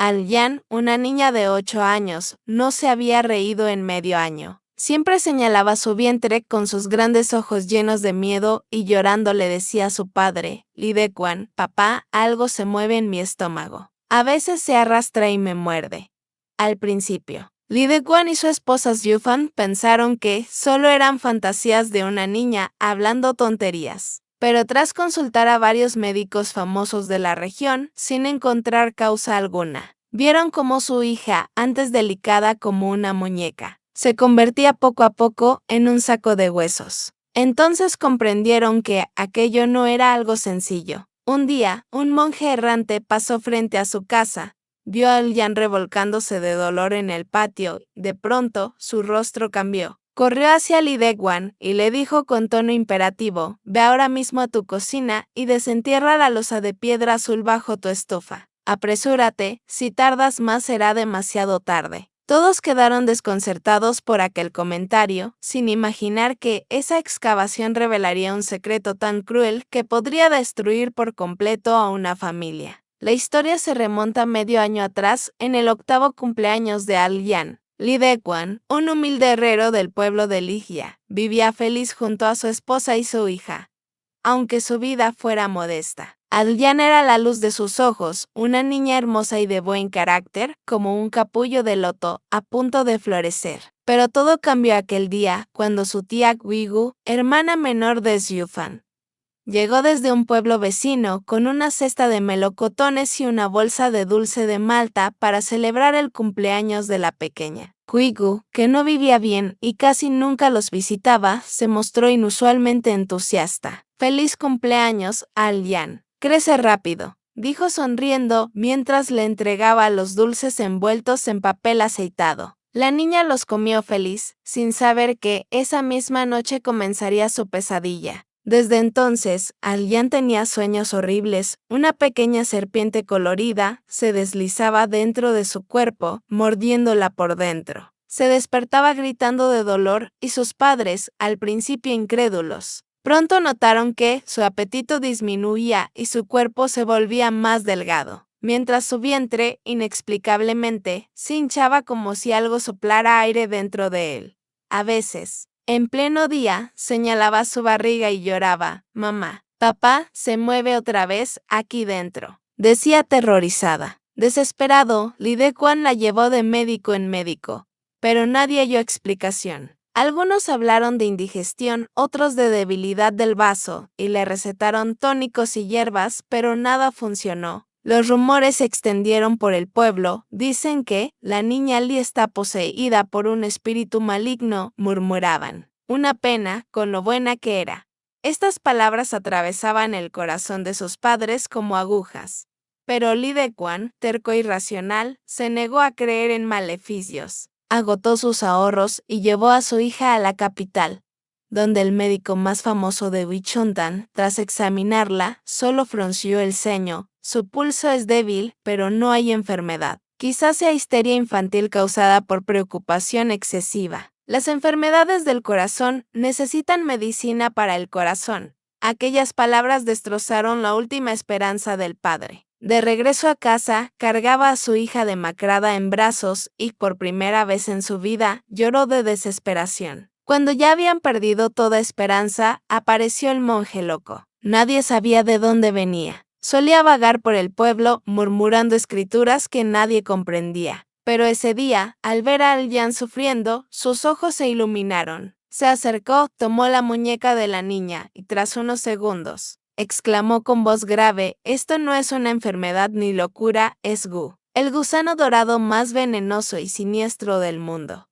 Alyan, una niña de 8 años, no se había reído en medio año. Siempre señalaba su vientre con sus grandes ojos llenos de miedo y llorando le decía a su padre, Lidekwan, papá, algo se mueve en mi estómago. A veces se arrastra y me muerde. Al principio, Lidekwan y su esposa Yufan pensaron que solo eran fantasías de una niña hablando tonterías. Pero tras consultar a varios médicos famosos de la región, sin encontrar causa alguna, vieron cómo su hija, antes delicada como una muñeca, se convertía poco a poco en un saco de huesos. Entonces comprendieron que aquello no era algo sencillo. Un día, un monje errante pasó frente a su casa, vio a Alyan revolcándose de dolor en el patio, de pronto su rostro cambió. Corrió hacia Lidekwan y le dijo con tono imperativo, ve ahora mismo a tu cocina y desentierra la losa de piedra azul bajo tu estufa. Apresúrate, si tardas más será demasiado tarde. Todos quedaron desconcertados por aquel comentario, sin imaginar que esa excavación revelaría un secreto tan cruel que podría destruir por completo a una familia. La historia se remonta medio año atrás, en el 8º cumpleaños de Alyan. Lidekwan, un humilde herrero del pueblo de Ligia, vivía feliz junto a su esposa y su hija, aunque su vida fuera modesta. Alyan era la luz de sus ojos, una niña hermosa y de buen carácter, como un capullo de loto a punto de florecer. Pero todo cambió aquel día, cuando su tía Wigu, hermana menor de Yufan, llegó desde un pueblo vecino con una cesta de melocotones y una bolsa de dulce de malta para celebrar el cumpleaños de la pequeña. Wigu, que no vivía bien y casi nunca los visitaba, se mostró inusualmente entusiasta. ¡Feliz cumpleaños, Alyan! Crece rápido, dijo sonriendo mientras le entregaba los dulces envueltos en papel aceitado. La niña los comió feliz, sin saber que esa misma noche comenzaría su pesadilla. Desde entonces, Alyan tenía sueños horribles. Una pequeña serpiente colorida se deslizaba dentro de su cuerpo, mordiéndola por dentro. Se despertaba gritando de dolor y sus padres, al principio incrédulos, pronto notaron que su apetito disminuía y su cuerpo se volvía más delgado, mientras su vientre, inexplicablemente, se hinchaba como si algo soplara aire dentro de él. A veces, en pleno día, señalaba su barriga y lloraba, mamá, papá se mueve otra vez aquí dentro, decía aterrorizada. Desesperado, Lidekwan la llevó de médico en médico, pero nadie halló explicación. Algunos hablaron de indigestión, otros de debilidad del vaso, y le recetaron tónicos y hierbas, pero nada funcionó. Los rumores se extendieron por el pueblo, dicen que la niña Li está poseída por un espíritu maligno, murmuraban. Una pena, con lo buena que era. Estas palabras atravesaban el corazón de sus padres como agujas. Pero Lidekwan, terco y racional, se negó a creer en maleficios. Agotó sus ahorros y llevó a su hija a la capital, donde el médico más famoso de Wichuntan, tras examinarla, solo frunció el ceño. Su pulso es débil, pero no hay enfermedad. Quizás sea histeria infantil causada por preocupación excesiva. Las enfermedades del corazón necesitan medicina para el corazón. Aquellas palabras destrozaron la última esperanza del padre. De regreso a casa, cargaba a su hija demacrada en brazos y, por primera vez en su vida, lloró de desesperación. Cuando ya habían perdido toda esperanza, apareció el monje loco. Nadie sabía de dónde venía. Solía vagar por el pueblo, murmurando escrituras que nadie comprendía. Pero ese día, al ver a Alyan sufriendo, sus ojos se iluminaron. Se acercó, tomó la muñeca de la niña y tras unos segundos, exclamó con voz grave, esto no es una enfermedad ni locura, es Gu, el gusano dorado más venenoso y siniestro del mundo.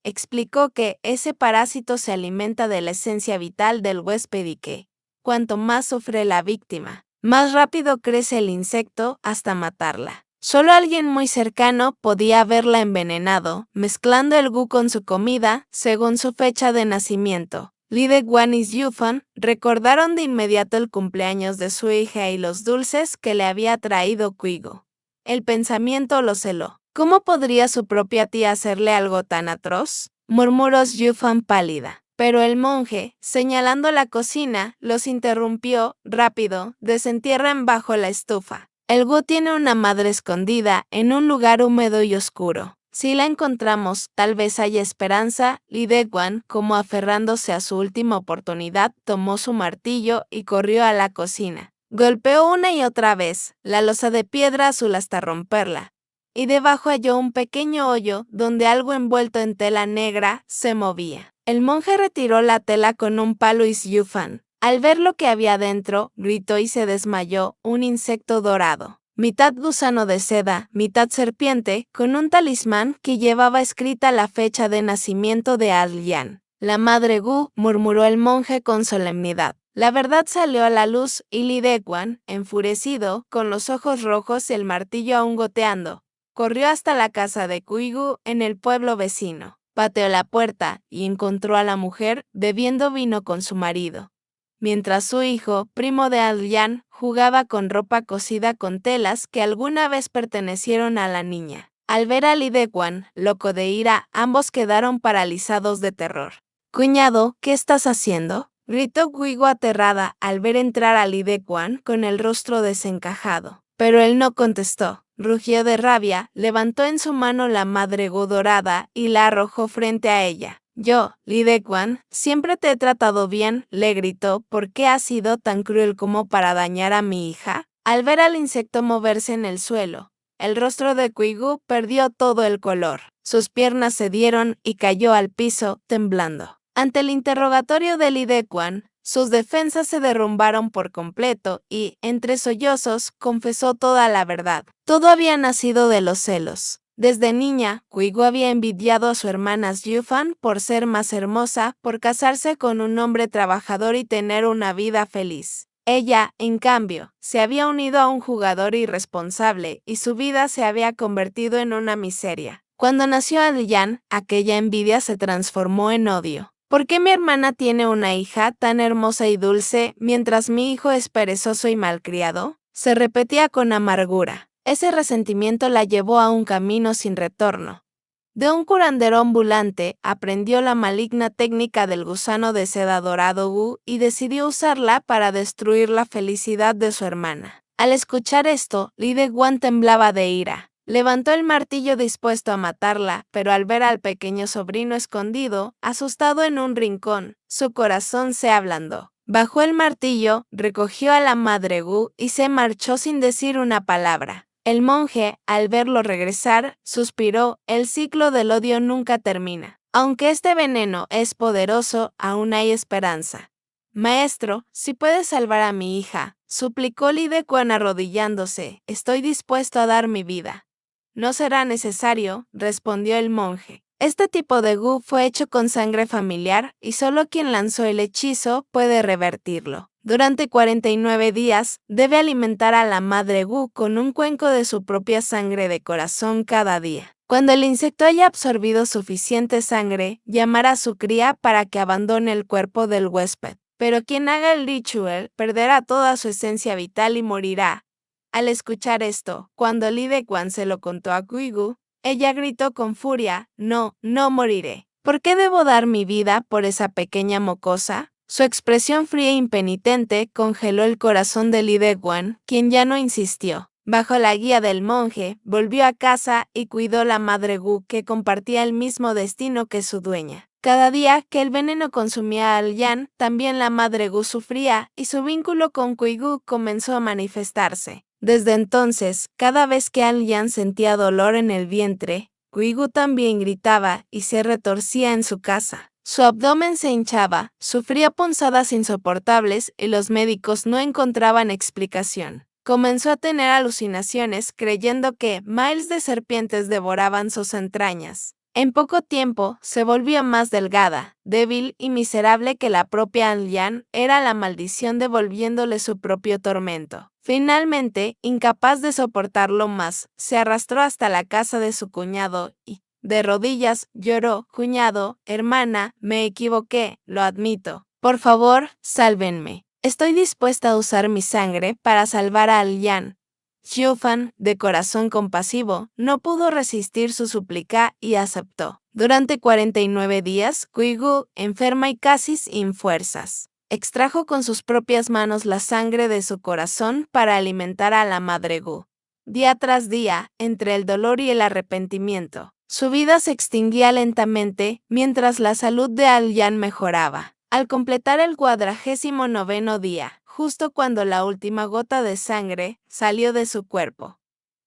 Explicó que ese parásito se alimenta de la esencia vital del huésped y que, cuanto más sufre la víctima, más rápido crece el insecto hasta matarla. Solo alguien muy cercano podía haberla envenenado, mezclando el gu con su comida, según su fecha de nacimiento. Lidekwan y Yufan recordaron de inmediato el cumpleaños de su hija y los dulces que le había traído Quigo. El pensamiento lo celó. ¿Cómo podría su propia tía hacerle algo tan atroz? Murmuró Yufan pálida. Pero el monje, señalando la cocina, los interrumpió, rápido, desentierren bajo la estufa. El Wu tiene una madre escondida en un lugar húmedo y oscuro. Si la encontramos, tal vez haya esperanza. Li Deguan, como aferrándose a su última oportunidad, tomó su martillo y corrió a la cocina. Golpeó una y otra vez la losa de piedra azul hasta romperla, y debajo halló un pequeño hoyo donde algo envuelto en tela negra se movía. El monje retiró la tela con un palo y Yufan, al ver lo que había dentro, gritó y se desmayó, un insecto dorado, mitad gusano de seda, mitad serpiente, con un talismán que llevaba escrita la fecha de nacimiento de Al-Yan. La madre Gu, murmuró el monje con solemnidad. La verdad salió a la luz y Li Deguan, enfurecido, con los ojos rojos y el martillo aún goteando, corrió hasta la casa de Kuigu en el pueblo vecino. Pateó la puerta y encontró a la mujer bebiendo vino con su marido, mientras su hijo, primo de Al-Yan, jugaba con ropa cosida con telas que alguna vez pertenecieron a la niña. Al ver a Li Deguan, loco de ira, ambos quedaron paralizados de terror. «Cuñado, ¿qué estás haciendo?», gritó Kuigu aterrada al ver entrar a Li Deguan con el rostro desencajado. Pero él no contestó. Rugió de rabia, levantó en su mano la madre Gu dorada y la arrojó frente a ella. «Yo, Li Deguan, siempre te he tratado bien», le gritó. «¿Por qué has sido tan cruel como para dañar a mi hija?». Al ver al insecto moverse en el suelo, el rostro de Kuigu perdió todo el color. Sus piernas cedieron y cayó al piso, temblando. Ante el interrogatorio de Li Deguan, sus defensas se derrumbaron por completo y, entre sollozos, confesó toda la verdad. Todo había nacido de los celos. Desde niña, Kuigu había envidiado a su hermana Yufan por ser más hermosa, por casarse con un hombre trabajador y tener una vida feliz. Ella, en cambio, se había unido a un jugador irresponsable y su vida se había convertido en una miseria. Cuando nació Al-Yan, aquella envidia se transformó en odio. ¿Por qué mi hermana tiene una hija tan hermosa y dulce, mientras mi hijo es perezoso y malcriado?, se repetía con amargura. Ese resentimiento la llevó a un camino sin retorno. De un curandero ambulante, aprendió la maligna técnica del gusano de seda dorado Wu y decidió usarla para destruir la felicidad de su hermana. Al escuchar esto, Li Deguan temblaba de ira. Levantó el martillo dispuesto a matarla, pero al ver al pequeño sobrino escondido, asustado en un rincón, su corazón se ablandó. Bajó el martillo, recogió a la madre Gu y se marchó sin decir una palabra. El monje, al verlo regresar, suspiró: «El ciclo del odio nunca termina. Aunque este veneno es poderoso, aún hay esperanza». «Maestro, si puede salvar a mi hija», suplicó Li Deguan arrodillándose, «estoy dispuesto a dar mi vida». «No será necesario», respondió el monje. «Este tipo de Gu fue hecho con sangre familiar y solo quien lanzó el hechizo puede revertirlo. Durante 49 días, debe alimentar a la madre Gu con un cuenco de su propia sangre de corazón cada día. Cuando el insecto haya absorbido suficiente sangre, llamará a su cría para que abandone el cuerpo del huésped. Pero quien haga el ritual perderá toda su esencia vital y morirá». Al escuchar esto, cuando Li Deguan se lo contó a Kuigu, ella gritó con furia: «No, no moriré. ¿Por qué debo dar mi vida por esa pequeña mocosa?». Su expresión fría e impenitente congeló el corazón de Li Deguan, quien ya no insistió. Bajo la guía del monje, volvió a casa y cuidó la madre Gu, que compartía el mismo destino que su dueña. Cada día que el veneno consumía a Al-Yan, también la madre Gu sufría y su vínculo con Kuigu comenzó a manifestarse. Desde entonces, cada vez que Al-Yan sentía dolor en el vientre, Kuigu también gritaba y se retorcía en su casa. Su abdomen se hinchaba, sufría punzadas insoportables y los médicos no encontraban explicación. Comenzó a tener alucinaciones creyendo que miles de serpientes devoraban sus entrañas. En poco tiempo se volvió más delgada, débil y miserable que la propia Al-Yan. Era la maldición devolviéndole su propio tormento. Finalmente, incapaz de soportarlo más, se arrastró hasta la casa de su cuñado y, de rodillas, lloró: «Cuñado, hermana, me equivoqué, lo admito. Por favor, sálvenme. Estoy dispuesta a usar mi sangre para salvar a Al-Yan». Yufan, de corazón compasivo, no pudo resistir su súplica y aceptó. Durante 49 días, Kuigu, enferma y casi sin fuerzas, extrajo con sus propias manos la sangre de su corazón para alimentar a la madre Gu. Día tras día, entre el dolor y el arrepentimiento, su vida se extinguía lentamente mientras la salud de Al-Yan mejoraba. Al completar el 49º día, justo cuando la última gota de sangre salió de su cuerpo,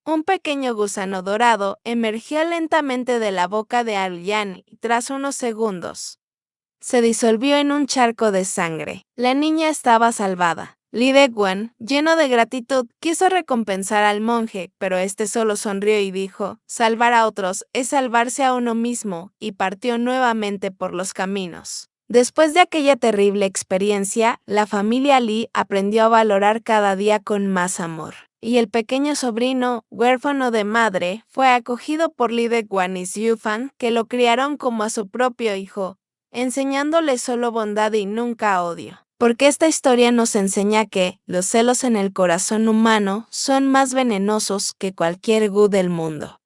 un pequeño gusano dorado emergió lentamente de la boca de Al-Yan y tras unos segundos se disolvió en un charco de sangre. La niña estaba salvada. Li Deguan, lleno de gratitud, quiso recompensar al monje, pero este solo sonrió y dijo: salvar a otros es salvarse a uno mismo, y partió nuevamente por los caminos. Después de aquella terrible experiencia, la familia Li aprendió a valorar cada día con más amor. Y el pequeño sobrino, huérfano de madre, fue acogido por Li Deguan y Xiufan, que lo criaron como a su propio hijo, enseñándole solo bondad y nunca odio. Porque esta historia nos enseña que los celos en el corazón humano son más venenosos que cualquier Gu del mundo.